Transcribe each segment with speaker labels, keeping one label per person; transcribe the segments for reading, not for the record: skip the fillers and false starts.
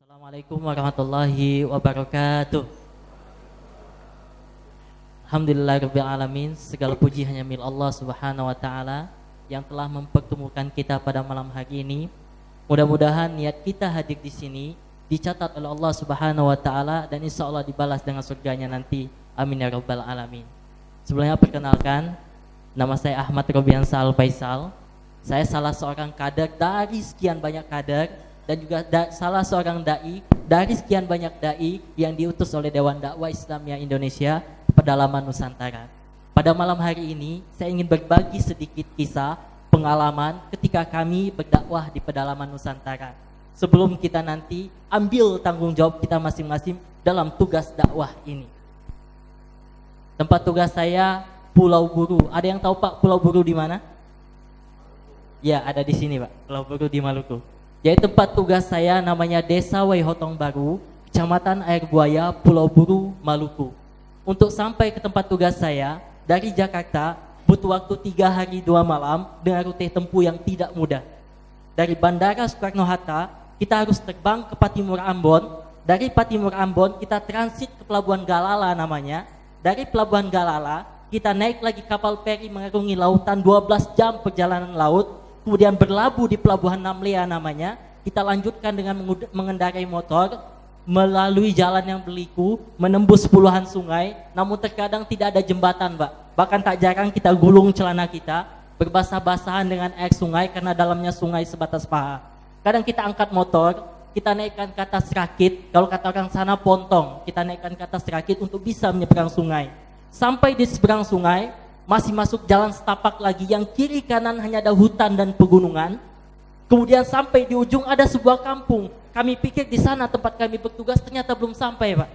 Speaker 1: Assalamualaikum warahmatullahi wabarakatuh. Alhamdulillahirabbil alamin, segala puji hanya milik Allah Subhanahu wa taala yang telah mempertemukan kita pada malam hari ini. Mudah-mudahan niat kita hadir di sini dicatat oleh Allah Subhanahu wa taala dan insyaallah dibalas dengan surganya nanti. Amin ya rabbal alamin. Sebelumnya perkenalkan, nama saya Ahmad Robiansal Faisal. Saya salah seorang kader dari sekian banyak kader dan juga salah seorang dai dari sekian banyak dai yang diutus oleh Dewan Dakwah Islamiyah Indonesia pedalaman Nusantara. Pada malam hari ini saya ingin berbagi sedikit kisah pengalaman ketika kami berdakwah di pedalaman Nusantara. Sebelum kita nanti ambil tanggung jawab kita masing-masing dalam tugas dakwah ini. Tempat tugas saya Pulau Buru. Ada yang tahu Pak Pulau Buru di mana? Ya, ada di sini Pak. Pulau Buru di Maluku. Jadi tempat tugas saya namanya Desa Waihotong Baru, Kecamatan Air Buaya, Pulau Buru, Maluku. Untuk sampai ke tempat tugas saya dari Jakarta butuh waktu 3 hari 2 malam dengan rute tempuh yang tidak mudah. Dari Bandara Soekarno-Hatta kita harus terbang ke Patimura Ambon. Dari Patimura Ambon kita transit ke Pelabuhan Galala namanya. Dari Pelabuhan Galala kita naik lagi kapal feri mengarungi lautan 12 jam perjalanan laut. Kemudian berlabuh di Pelabuhan Namlea namanya. Kita lanjutkan dengan mengendarai motor melalui jalan yang berliku, menembus puluhan sungai. Namun terkadang tidak ada jembatan Pak. Bahkan tak jarang kita gulung celana kita berbasah-basahan dengan air sungai karena dalamnya sungai sebatas paha. Kadang kita angkat motor, kita naikkan ke atas rakit. Kalau kata orang sana pontong, kita naikkan ke atas rakit untuk bisa menyeberang sungai. Sampai di seberang sungai masih masuk jalan setapak lagi yang kiri kanan hanya ada hutan dan pegunungan. Kemudian sampai di ujung ada sebuah kampung. Kami pikir di sana tempat kami bertugas, ternyata belum sampai Pak.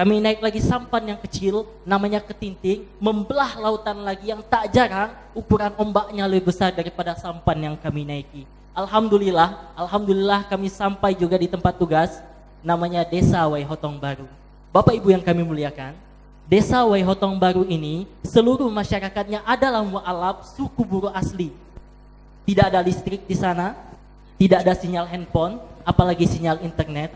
Speaker 1: Kami naik lagi sampan yang kecil namanya Ketinting, membelah lautan lagi yang tak jarang ukuran ombaknya lebih besar daripada sampan yang kami naiki. Alhamdulillah kami sampai juga di tempat tugas namanya Desa Waihotong Baru. Bapak Ibu yang kami muliakan, Desa Waihotong Baru ini seluruh masyarakatnya adalah mu'alaf suku Buru asli. Tidak ada listrik di sana, tidak ada sinyal handphone, apalagi sinyal internet.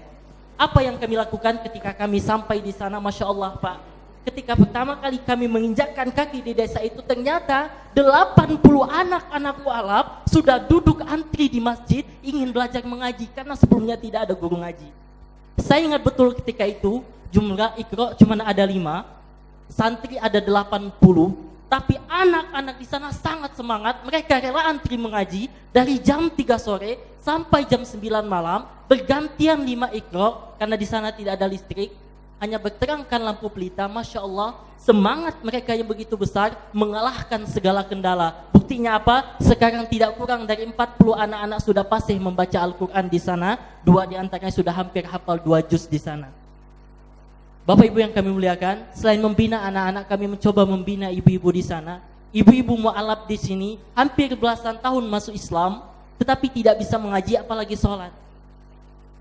Speaker 1: Apa yang kami lakukan ketika kami sampai di sana? Masya Allah Pak, ketika pertama kali kami menginjakkan kaki di desa itu, ternyata 80 anak-anak mu'alaf sudah duduk antri di masjid ingin belajar mengaji karena sebelumnya tidak ada guru ngaji. Saya ingat betul ketika itu jumlah Iqra cuma ada 5, santri ada 80, tapi anak-anak di sana sangat semangat. Mereka rela antri mengaji dari jam 3 sore sampai jam 9 malam, bergantian 5 Iqra karena di sana tidak ada listrik, hanya berterangkan lampu pelita. Masya Allah, semangat mereka yang begitu besar mengalahkan segala kendala. Buktinya apa? Sekarang tidak kurang dari 40 anak-anak sudah fasih membaca Al-Quran di sana. 2 di antaranya sudah hampir hafal 2 juz di sana. Bapak Ibu yang kami muliakan, selain membina anak-anak, kami mencoba membina ibu-ibu di sana. Ibu-ibu mu'alaf di sini hampir belasan tahun masuk Islam, tetapi tidak bisa mengaji apalagi sholat.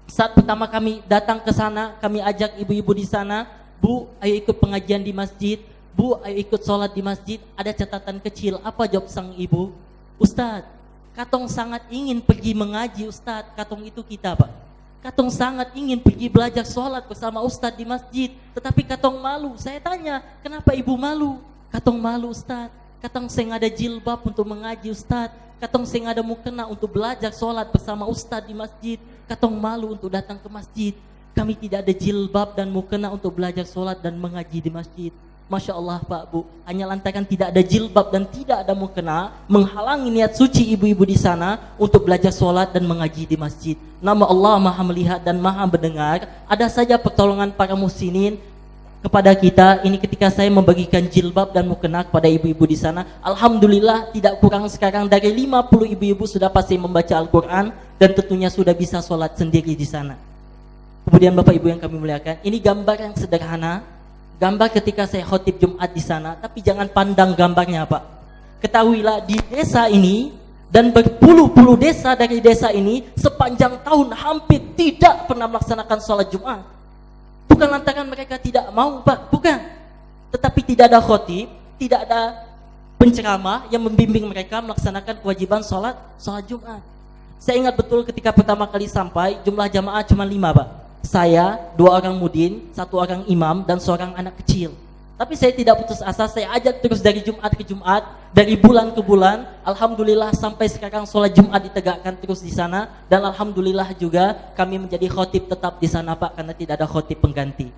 Speaker 1: Saat pertama kami datang ke sana, kami ajak ibu-ibu di sana, Bu, ayo ikut pengajian di masjid. Bu, ayo ikut sholat di masjid. Ada catatan kecil. Apa jawab sang ibu? Ustadz, katong sangat ingin pergi mengaji Ustadz. Katong itu kita Pak. Katong sangat ingin pergi belajar sholat bersama Ustadz di masjid, tetapi katong malu. Saya tanya, kenapa ibu malu? Katong malu Ustadz. Katong seng ada jilbab untuk mengaji Ustadz. Katong seng ada mukena untuk belajar sholat bersama Ustadz di masjid. Katong malu untuk datang ke masjid. Kami tidak ada jilbab dan mukena untuk belajar sholat dan mengaji di masjid. Masya Allah Pak Bu, hanya lantaran tidak ada jilbab dan tidak ada mukena menghalangi niat suci ibu-ibu di sana untuk belajar sholat dan mengaji di masjid. Nama Allah Maha melihat dan Maha mendengar. Ada saja pertolongan para muhsinin kepada kita. Ini ketika saya membagikan jilbab dan mukena kepada ibu-ibu di sana. Alhamdulillah tidak kurang sekarang dari 50 ibu-ibu sudah pasti membaca Al-Quran dan tentunya sudah bisa sholat sendiri di sana. Kemudian Bapak Ibu yang kami muliakan, ini gambar yang sederhana. Gambar ketika saya khotib Jumat di sana, tapi jangan pandang gambarnya Pak. Ketahuilah di desa ini dan berpuluh-puluh desa dari desa ini sepanjang tahun hampir tidak pernah melaksanakan sholat Jumat. Bukan lantaran mereka tidak mau Pak, bukan. Tetapi tidak ada khotib, tidak ada penceramah yang membimbing mereka melaksanakan kewajiban sholat Jumat. Saya ingat betul ketika pertama kali sampai, jumlah jamaah cuma 5 Pak. saya, 2 orang mudin, 1 orang imam, dan seorang anak kecil. Tapi saya tidak putus asa, saya ajak terus dari Jumat ke Jumat, dari bulan ke bulan. Alhamdulillah sampai sekarang sholat Jumat ditegakkan terus di sana. Dan alhamdulillah juga kami menjadi khotib tetap di sana Pak, karena tidak ada khotib pengganti.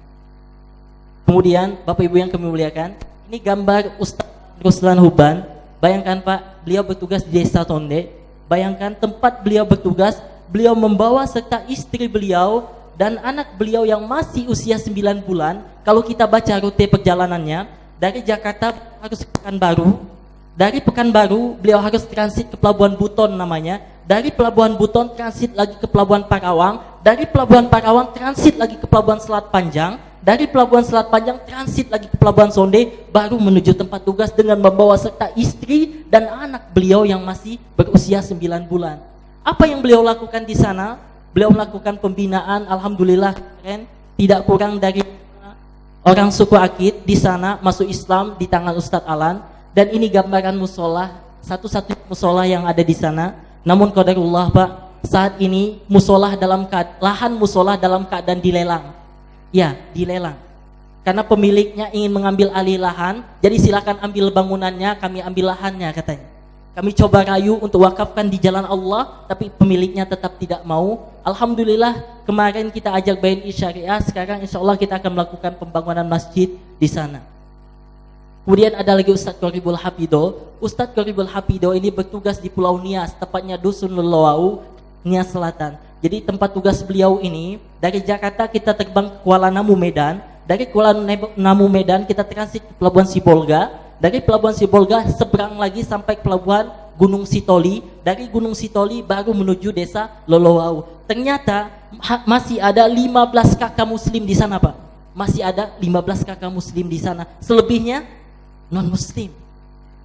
Speaker 1: Kemudian Bapak Ibu yang kami muliakan, ini gambar Ustaz Ruslan Huban. Bayangkan Pak, beliau bertugas di Desa Tonde. Bayangkan tempat beliau bertugas, beliau membawa serta istri beliau dan anak beliau yang masih usia 9 bulan. Kalau kita baca rute perjalanannya, dari Jakarta harus ke Pekanbaru. Dari Pekanbaru beliau harus transit ke Pelabuhan Buton namanya. Dari Pelabuhan Buton transit lagi ke Pelabuhan Parawang. Dari Pelabuhan Parawang transit lagi ke Pelabuhan Selat Panjang. Dari Pelabuhan Selat Panjang transit lagi ke Pelabuhan Sonde, baru menuju tempat tugas dengan membawa serta istri dan anak beliau yang masih berusia 9 bulan. Apa yang beliau lakukan di sana? Beliau melakukan pembinaan, alhamdulillah keren, tidak kurang dari orang suku Akit di sana masuk Islam di tangan Ustadz Alan. Dan ini gambaran musola, satu-satunya musola yang ada di sana. Namun qadarullah Pak, saat ini musola lahan musola dalam keadaan dilelang. Ya, dilelang. Karena pemiliknya ingin mengambil alih lahan, jadi silakan ambil bangunannya, kami ambil lahannya katanya. Kami coba rayu untuk wakafkan di jalan Allah, tapi pemiliknya tetap tidak mau. Alhamdulillah kemarin kita ajak BNI Syariah, sekarang insya Allah kita akan melakukan pembangunan masjid di sana. Kemudian ada lagi Ustadz Qoribul Hafido. Ustadz Qoribul Hafido ini bertugas di Pulau Nias, tepatnya Dusun Lelawau, Nias Selatan. Jadi tempat tugas beliau ini, dari Jakarta kita terbang ke Kuala Namu Medan, dari Kuala Namu Medan kita transit ke Pelabuhan Sibolga, dari Pelabuhan Sibolga seberang lagi sampai ke Pelabuhan Gunung Sitoli, dari Gunung Sitoli baru menuju Desa Lolowau. Ternyata masih ada 15 kakak muslim di sana Pak, masih ada 15 kakak muslim di sana, selebihnya non muslim.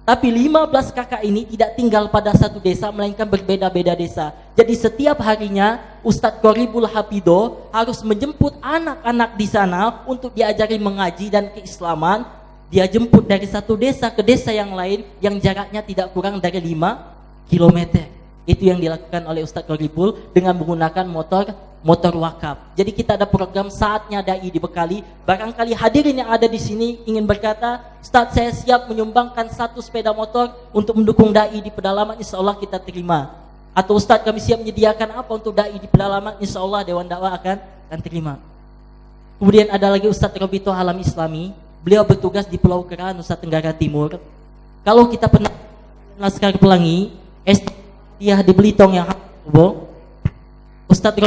Speaker 1: Tapi 15 kakak ini tidak tinggal pada satu desa, melainkan berbeda-beda desa. Jadi setiap harinya Ustadz Qoribul Hafido harus menjemput anak-anak di sana untuk diajari mengaji dan keislaman. Dia jemput dari satu desa ke desa yang lain yang jaraknya tidak kurang dari 5 km. Itu yang dilakukan oleh Ustadz Qoribul dengan menggunakan motor wakaf. Jadi kita ada program Saatnya Dai dibekali. Barangkali hadirin yang ada di sini ingin berkata, Ustadz saya siap menyumbangkan 1 sepeda motor untuk mendukung dai di pedalaman, insya Allah kita terima. Atau Ustadz kami siap menyediakan apa untuk dai di pedalaman, insya Allah Dewan Dakwah akan terima. Kemudian ada lagi Ustadz Robito Alam Islami. Beliau bertugas di Pulau Kera, Nusa Tenggara Timur. Kalau kita pernah Laskar Pelangi, dia di Belitung yang Ustadz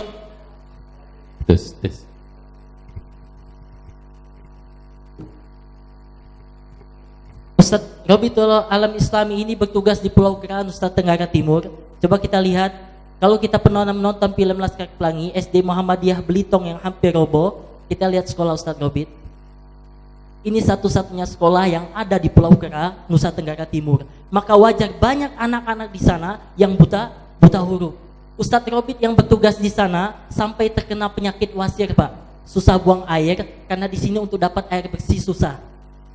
Speaker 1: Ustadz Robito Alam Islami ini bertugas di Pulau Kera, Nusa Tenggara Timur. Coba kita lihat, kalau kita pernah menonton film Laskar Pelangi, SD Muhammadiyah Belitung yang hampir roboh, kita lihat sekolah Ustadz Robit. Ini satu-satunya sekolah yang ada di Pulau Kera, Nusa Tenggara Timur. Maka wajar banyak anak-anak di sana yang buta huruf. Ustadz Robit yang bertugas di sana sampai terkena penyakit wasir Pak, susah buang air karena di sini untuk dapat air bersih susah.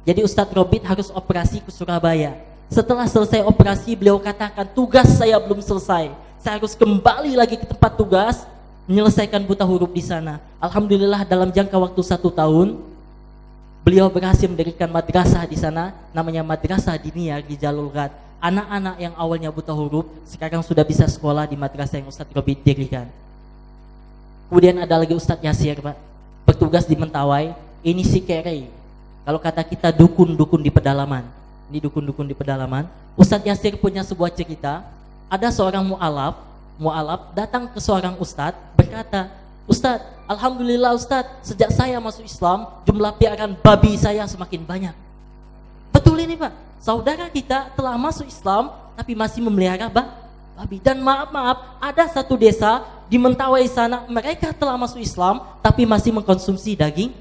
Speaker 1: Jadi Ustadz Robit harus operasi ke Surabaya. Setelah selesai operasi beliau katakan, tugas saya belum selesai, saya harus kembali lagi ke tempat tugas menyelesaikan buta huruf di sana. Alhamdulillah dalam jangka waktu 1 tahun beliau berhasil mendirikan madrasah di sana, namanya Madrasah Diniyah Jalul Ghad. Anak-anak yang awalnya buta huruf sekarang sudah bisa sekolah di madrasah yang Ustadz Robit dirikan. Kemudian ada lagi Ustadz Yasir Pak, bertugas di Mentawai. Ini si Kere, kalau kata kita dukun-dukun di pedalaman. Ini dukun-dukun di pedalaman. Ustadz Yasir punya sebuah cerita. Ada seorang mu'alaf datang ke seorang ustadz berkata, Ustadz, alhamdulillah Ustadz, sejak saya masuk Islam, jumlah piaraan babi saya semakin banyak. Betul ini Pak, saudara kita telah masuk Islam, tapi masih memelihara babi. Dan maaf, ada satu desa di Mentawai sana, mereka telah masuk Islam, tapi masih mengkonsumsi daging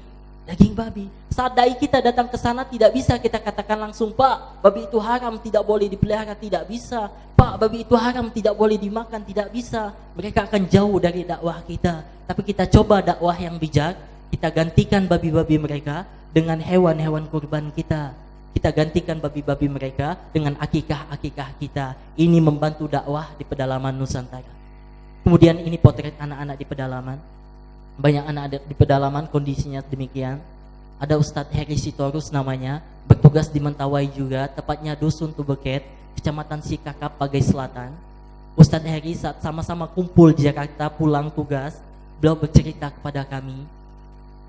Speaker 1: babi. Saat dai kita datang ke sana, tidak bisa kita katakan langsung, Pak, babi itu haram, tidak boleh dipelihara, tidak bisa. Pak, babi itu haram, tidak boleh dimakan, tidak bisa. Mereka akan jauh dari dakwah kita. Tapi kita coba dakwah yang bijak, kita gantikan babi-babi mereka dengan hewan-hewan kurban kita. Kita gantikan babi-babi mereka dengan akikah-akikah kita. Ini membantu dakwah di pedalaman Nusantara. Kemudian ini potret anak-anak di pedalaman. Banyak anak ada di pedalaman kondisinya demikian. Ada Ustadz Heri Sitorus namanya, bertugas di Mentawai juga, tepatnya Dusun Tubeket, Kecamatan Sikakap, Pagai Selatan. Ustadz Heri saat sama-sama kumpul di Jakarta pulang tugas, beliau bercerita kepada kami,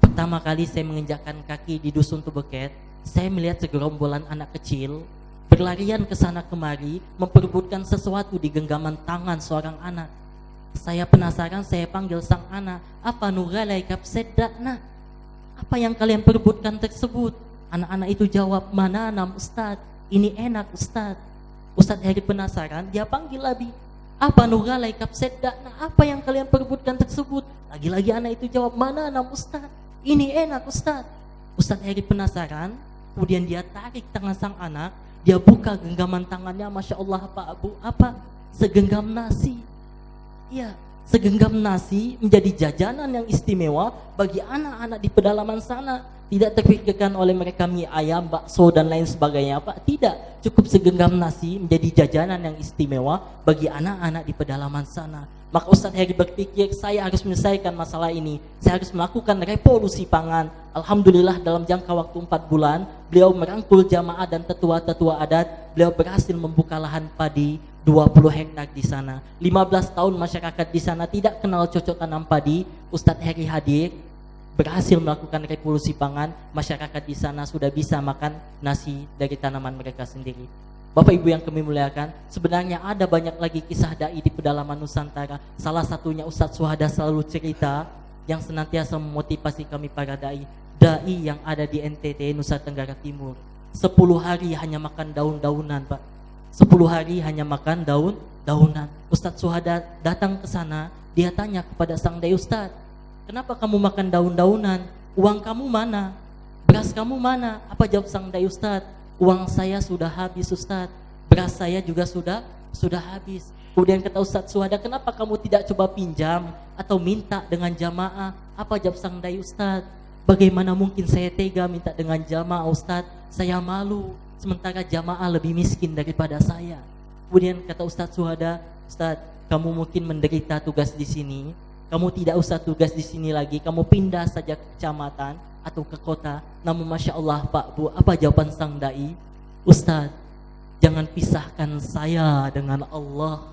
Speaker 1: pertama kali saya menginjakkan kaki di Dusun Tubeket, saya melihat segerombolan anak kecil berlarian ke sana kemari, memperebutkan sesuatu di genggaman tangan seorang anak. Saya penasaran, saya panggil sang anak, apa nugalai kapsedakna? Apa yang kalian perebutkan tersebut? Anak-anak itu jawab, mana nam Ustadz, ini enak Ustadz. Ustadz Heri penasaran, dia panggil lagi, apa nugalai kapsedakna? Apa yang kalian perebutkan tersebut? Lagi-lagi anak itu jawab, mana nam Ustadz, ini enak Ustadz. Ustadz Heri penasaran, kemudian dia tarik tangan sang anak, dia buka genggaman tangannya, Masya Allah Pak Abu, apa? Segenggam nasi. Ya, segenggam nasi menjadi jajanan yang istimewa bagi anak-anak di pedalaman sana. Tidak terpikirkan oleh mereka mie ayam, bakso dan lain sebagainya, Pak. Tidak, cukup segenggam nasi menjadi jajanan yang istimewa bagi anak-anak di pedalaman sana. Maka Ustadz Heri berpikir, saya harus menyelesaikan masalah ini. Saya harus melakukan revolusi pangan. Alhamdulillah dalam jangka waktu 4 bulan, beliau merangkul jamaah dan tetua-tetua adat. Beliau berhasil membuka lahan padi 20 hektar di sana. 15 tahun masyarakat di sana tidak kenal cocok tanam padi. Ustadz Heri hadir, berhasil melakukan revolusi pangan. Masyarakat di sana sudah bisa makan nasi dari tanaman mereka sendiri. Bapak Ibu yang kami muliakan, sebenarnya ada banyak lagi kisah dai di pedalaman Nusantara. Salah satunya Ustadz Suhada selalu cerita yang senantiasa memotivasi kami para dai. Dai yang ada di NTT, Nusa Tenggara Timur, 10 hari hanya makan daun-daunan, Pak. 10 hari hanya makan daun-daunan. Ustadz Suhada datang ke sana, dia tanya kepada sang dai, Ustadz, kenapa kamu makan daun-daunan? Uang kamu mana? Beras kamu mana? Apa jawab sang dai, Ustadz? Uang saya sudah habis Ustadz, beras saya juga sudah habis. Kemudian kata Ustadz Suhada, kenapa kamu tidak coba pinjam atau minta dengan jamaah? Apa jawab sang dai, Ustadz? Bagaimana mungkin saya tega minta dengan jamaah Ustadz? Saya malu, sementara jamaah lebih miskin daripada saya. Kemudian kata Ustadz Suhada, Ustadz, kamu mungkin menderita tugas di sini, kamu tidak usah tugas di sini lagi, kamu pindah saja ke kecamatan atau ke kota. Namun Masya Allah Pak Bu, apa jawaban sang dai? Ustadz, jangan pisahkan saya dengan Allah.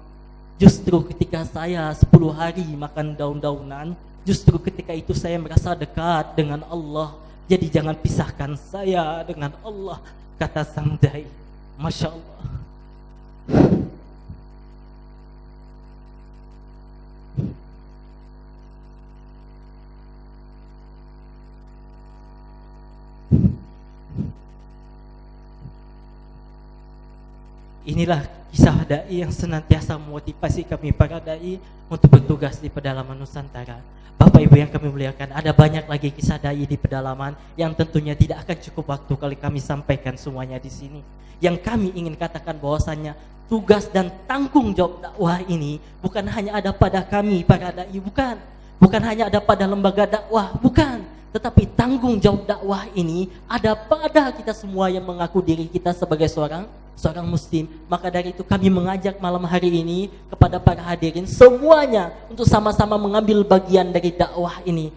Speaker 1: Justru ketika saya 10 hari makan daun-daunan, justru ketika itu saya merasa dekat dengan Allah. Jadi jangan pisahkan saya dengan Allah, kata sang dai. Masya Allah. Inilah kisah dai yang senantiasa memotivasi kami para dai untuk bertugas di pedalaman Nusantara. Bapak Ibu yang kami muliakan, ada banyak lagi kisah dai di pedalaman yang tentunya tidak akan cukup waktu kalau kami sampaikan semuanya di sini. Yang kami ingin katakan bahwasannya tugas dan tanggung jawab dakwah ini bukan hanya ada pada kami para dai, bukan hanya ada pada lembaga dakwah, bukan. Tetapi tanggung jawab dakwah ini ada pada kita semua yang mengaku diri kita sebagai seorang muslim. Maka dari itu kami mengajak malam hari ini kepada para hadirin semuanya untuk sama-sama mengambil bagian dari dakwah ini.